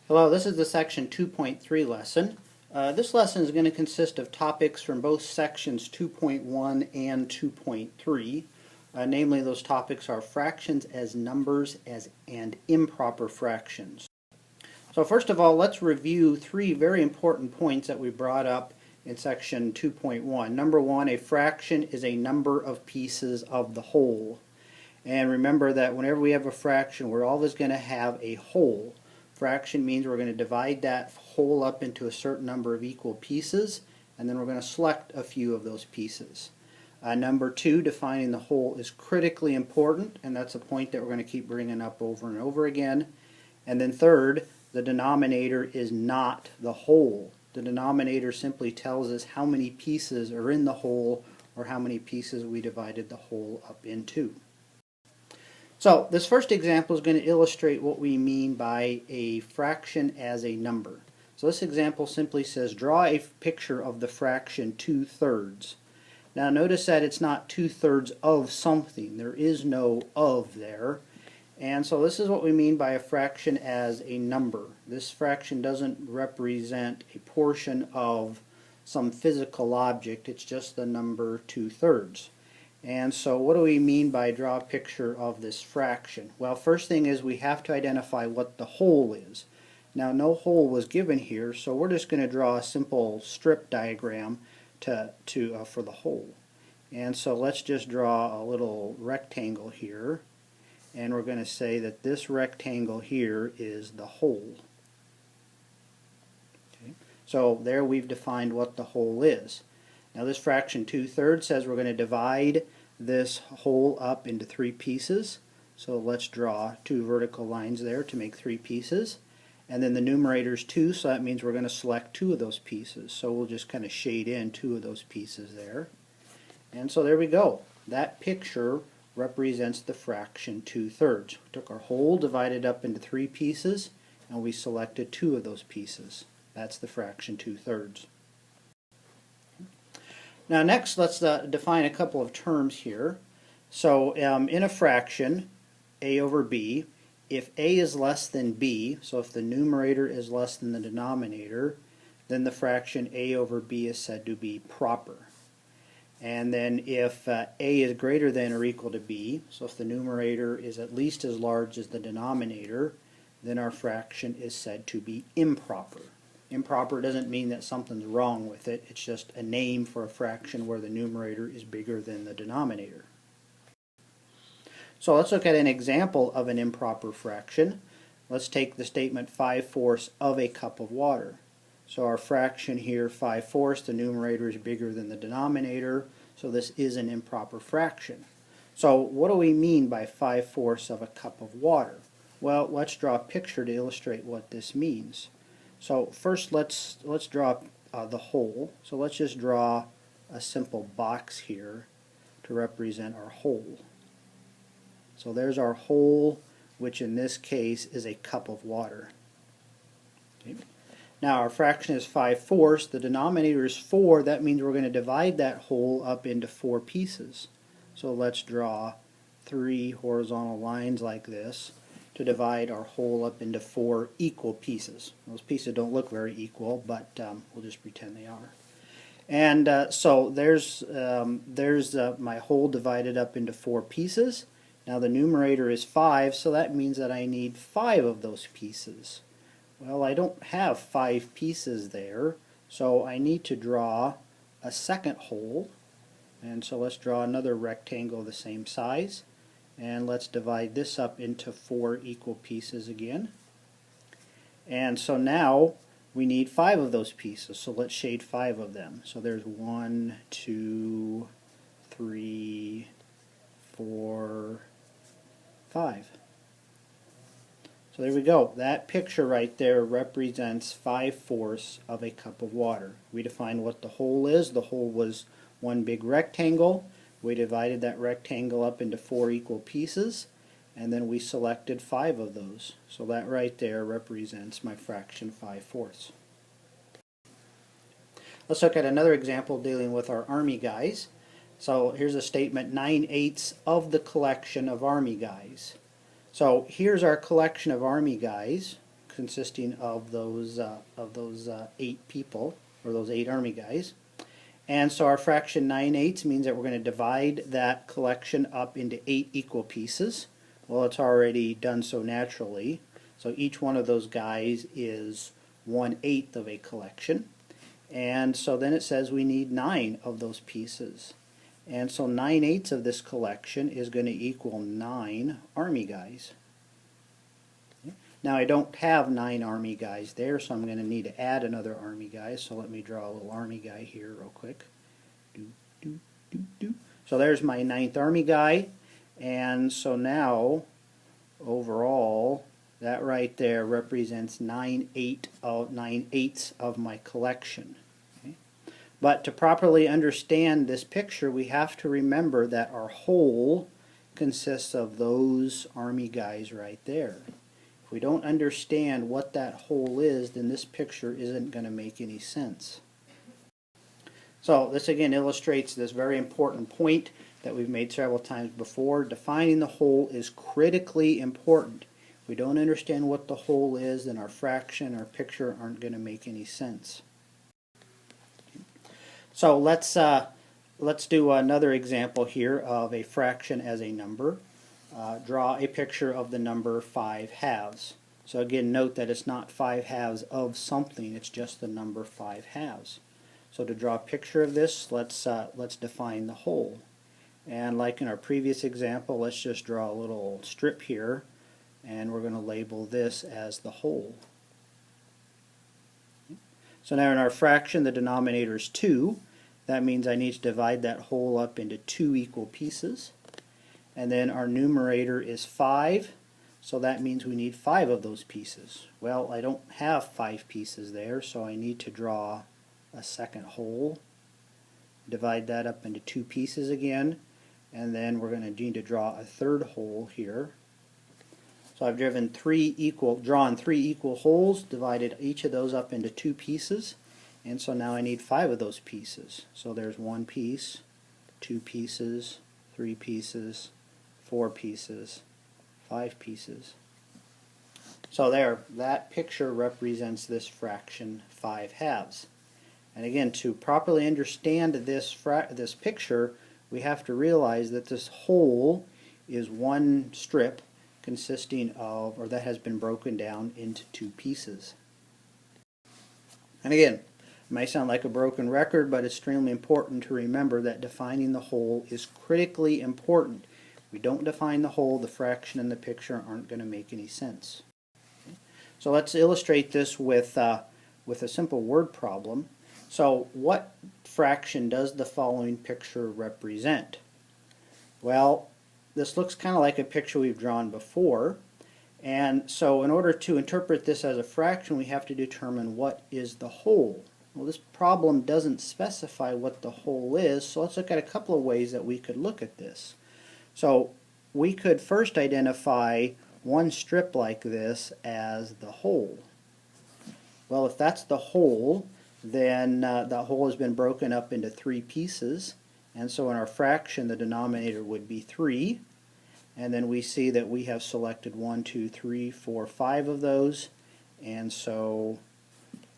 Hello, this is the section 2.3 lesson. This lesson is going to consist of topics from both sections 2.1 and 2.3. Namely, those topics are fractions as numbers and improper fractions. So first of all, let's review three very important points that we brought up in section 2.1. Number one, a fraction is a number of pieces of the whole. And remember that whenever we have a fraction, we're always going to have a whole. Fraction means we're going to divide that whole up into a certain number of equal pieces, and then we're going to select a few of those pieces. Number two, defining the whole is critically important, and that's a point that we're going to keep bringing up over and over again. And then third, the denominator is not the whole. The denominator simply tells us how many pieces are in the whole, or how many pieces we divided the whole up into. So this first example is going to illustrate what we mean by a fraction as a number. So this example simply says draw a picture of the fraction 2/3. Now notice that it's not 2/3 of something. There is no of there. And so this is what we mean by a fraction as a number. This fraction doesn't represent a portion of some physical object. It's just the number 2/3. And so what do we mean by draw a picture of this fraction? Well, first thing is we have to identify what the whole is. Now no whole was given here, so we're just going to draw a simple strip diagram for the whole. And so let's just draw a little rectangle here, and we're going to say that this rectangle here is the whole. Okay. So there we've defined what the whole is. Now this fraction 2/3 says we're going to divide this whole up into three pieces. So let's draw two vertical lines there to make three pieces. And then the numerator is 2, so that means we're going to select two of those pieces. So we'll just kind of shade in two of those pieces there. And so there we go. That picture represents the fraction 2/3. We took our whole, divided up into three pieces, and we selected two of those pieces. That's the fraction 2/3. Now next, let's define a couple of terms here. So in a fraction, a over b, if a is less than b, so if the numerator is less than the denominator, then the fraction a over b is said to be proper. And then if a is greater than or equal to b, so if the numerator is at least as large as the denominator, then our fraction is said to be improper. Improper doesn't mean that something's wrong with it. It's just a name for a fraction where the numerator is bigger than the denominator. So let's look at an example of an improper fraction. Let's take the statement 5/4 of a cup of water. So our fraction here, 5/4, the numerator is bigger than the denominator, so this is an improper fraction. So what do we mean by 5/4 of a cup of water? Well, let's draw a picture to illustrate what this means. So first let's draw the whole. So let's just draw a simple box here to represent our whole. So there's our whole, which in this case is a cup of water. Okay. Now our fraction is 5/4. The denominator is 4. That means we're going to divide that whole up into 4 pieces. So let's draw 3 horizontal lines like this to divide our whole up into 4 equal pieces. Those pieces don't look very equal, but we'll just pretend they are. And so there's my whole divided up into 4 pieces. Now the numerator is 5, so that means that I need 5 of those pieces. Well, I don't have 5 pieces there, so I need to draw a second whole. And so let's draw another rectangle the same size. And let's divide this up into 4 equal pieces again. And so now we need 5 of those pieces, so let's shade 5 of them. So there's 1, 2, 3, 4, 5. So there we go. That picture right there represents 5/4 of a cup of water. We defined what the whole is. The whole was one big rectangle. We divided that rectangle up into 4 equal pieces, and then we selected 5 of those. So that right there represents my fraction 5/4. Let's look at another example dealing with our Army guys. So here's a statement, 9/8 of the collection of Army guys. So here's our collection of Army guys, consisting of those 8 people, or those 8 Army guys. And so our fraction 9/8 means that we're going to divide that collection up into 8 equal pieces. Well, it's already done so naturally. So each one of those guys is 1/8 of a collection. And so then it says we need 9 of those pieces. And so 9/8 of this collection is going to equal 9 Army guys. Now I don't have 9 Army guys there, so I'm going to need to add another Army guy. So let me draw a little Army guy here real quick. So there's my 9th Army guy. And so now, overall, that right there represents 9/8 of my collection. Okay? But to properly understand this picture, we have to remember that our whole consists of those Army guys right there. If we don't understand what that whole is, then this picture isn't going to make any sense. So this again illustrates this very important point that we've made several times before. Defining the whole is critically important. If we don't understand what the whole is, then our fraction, our picture aren't going to make any sense. So let's do another example here of a fraction as a number. Draw a picture of the number 5/2. So again, note that it's not 5/2 of something, it's just the number 5/2. So to draw a picture of this, let's define the whole. And like in our previous example, let's just draw a little strip here, and we're going to label this as the whole. So now in our fraction, the denominator is 2. That means I need to divide that whole up into 2 equal pieces. And then our numerator is 5, so that means we need 5 of those pieces. Well, I don't have 5 pieces there, so I need to draw a second whole. Divide that up into 2 pieces again, and then we're going to need to draw a third whole here. So I've drawn 3 equal wholes, divided each of those up into 2 pieces, and so now I need 5 of those pieces. So there's 1 piece, 2 pieces, 3 pieces, 4 pieces, 5 pieces. So there, that picture represents this fraction 5/2. And again, to properly understand this picture, we have to realize that this whole is one strip consisting of, or that has been broken down into 2 pieces. And again, it may sound like a broken record, but it's extremely important to remember that defining the whole is critically important. If we don't define the whole, the fraction and the picture aren't going to make any sense. So let's illustrate this with a simple word problem. So what fraction does the following picture represent? Well, this looks kind of like a picture we've drawn before, and so in order to interpret this as a fraction, we have to determine what is the whole. Well, this problem doesn't specify what the whole is, so let's look at a couple of ways that we could look at this. So we could first identify one strip like this as the whole. Well, if that's the whole, then the whole has been broken up into 3 pieces, and so in our fraction the denominator would be 3, and then we see that we have selected 1, 2, 3, 4, 5 of those, and so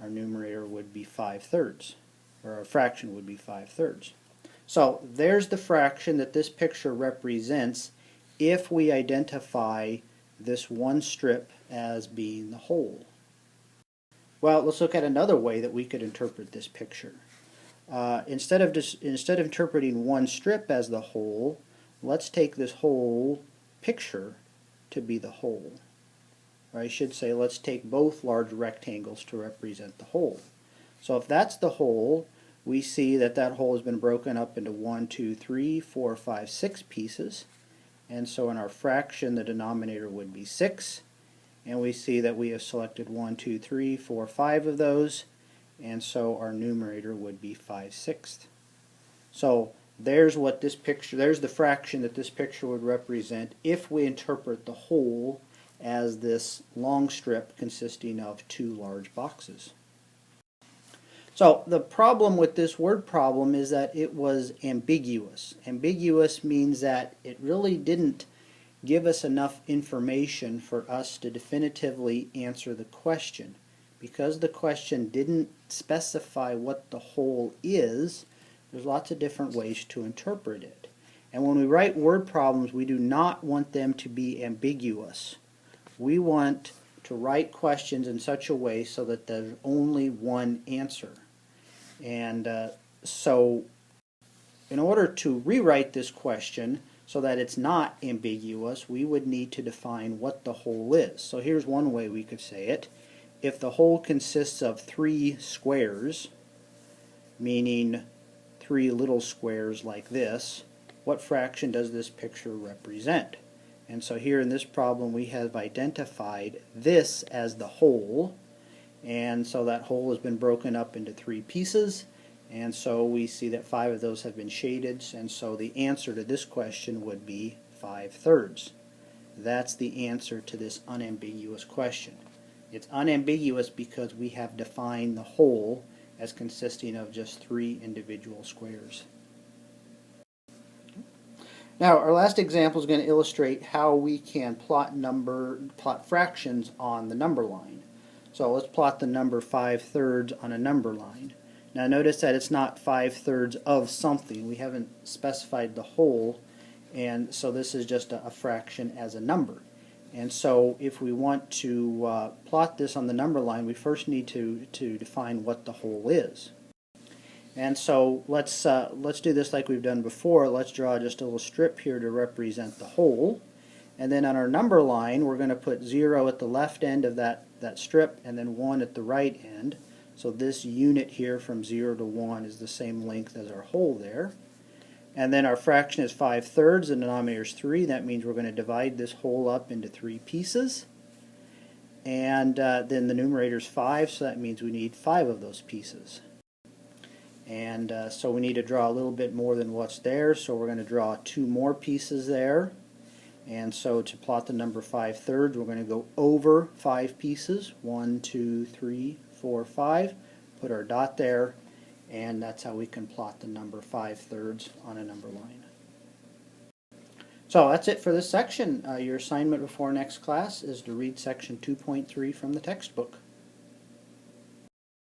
our numerator would be 5/3, or our fraction would be 5/3. So there's the fraction that this picture represents if we identify this one strip as being the whole. Well, let's look at another way that we could interpret this picture. Instead of interpreting one strip as the whole, let's take this whole picture to be the whole. Or I should say, let's take both large rectangles to represent the whole. So if that's the whole, we see that that whole has been broken up into 1, 2, 3, 4, 5, 6 pieces. And so in our fraction, the denominator would be 6. And we see that we have selected 1, 2, 3, 4, 5 of those. And so our numerator would be 5/6. So there's what this picture, there's the fraction that this picture would represent if we interpret the whole as this long strip consisting of 2 large boxes. So the problem with this word problem is that it was ambiguous. Ambiguous means that it really didn't give us enough information for us to definitively answer the question. Because the question didn't specify what the whole is, there's lots of different ways to interpret it. And when we write word problems, we do not want them to be ambiguous. We want to write questions in such a way so that there's only one answer. And so in order to rewrite this question so that it's not ambiguous, we would need to define what the whole is. So here's one way we could say it. If the whole consists of 3 squares, meaning 3 little squares like this, what fraction does this picture represent? And so here in this problem we have identified this as the whole, and so that whole has been broken up into 3 pieces, and so we see that 5 of those have been shaded, and so the answer to this question would be 5/3. That's the answer to this unambiguous question. It's unambiguous because we have defined the whole as consisting of just 3 individual squares. Now, our last example is going to illustrate how we can plot fractions on the number line. So let's plot the number 5/3 on a number line. Now notice that it's not 5/3 of something. We haven't specified the whole, and so this is just a fraction as a number. And so if we want to plot this on the number line, we first need to define what the whole is. And so let's do this like we've done before. Let's draw just a little strip here to represent the whole. And then on our number line, we're going to put 0 at the left end of that strip and then 1 at the right end. So this unit here from 0 to 1 is the same length as our whole there. And then our fraction is 5/3, the denominator is 3. That means we're going to divide this whole up into 3 pieces. And then the numerator is 5, so that means we need 5 of those pieces. And so we need to draw a little bit more than what's there, so we're going to draw 2 more pieces there. And so to plot the number 5/3, we're going to go over 5 pieces. 1, 2, 3, 4, 5. Put our dot there. And that's how we can plot the number 5/3 on a number line. So that's it for this section. Your assignment before next class is to read section 2.3 from the textbook.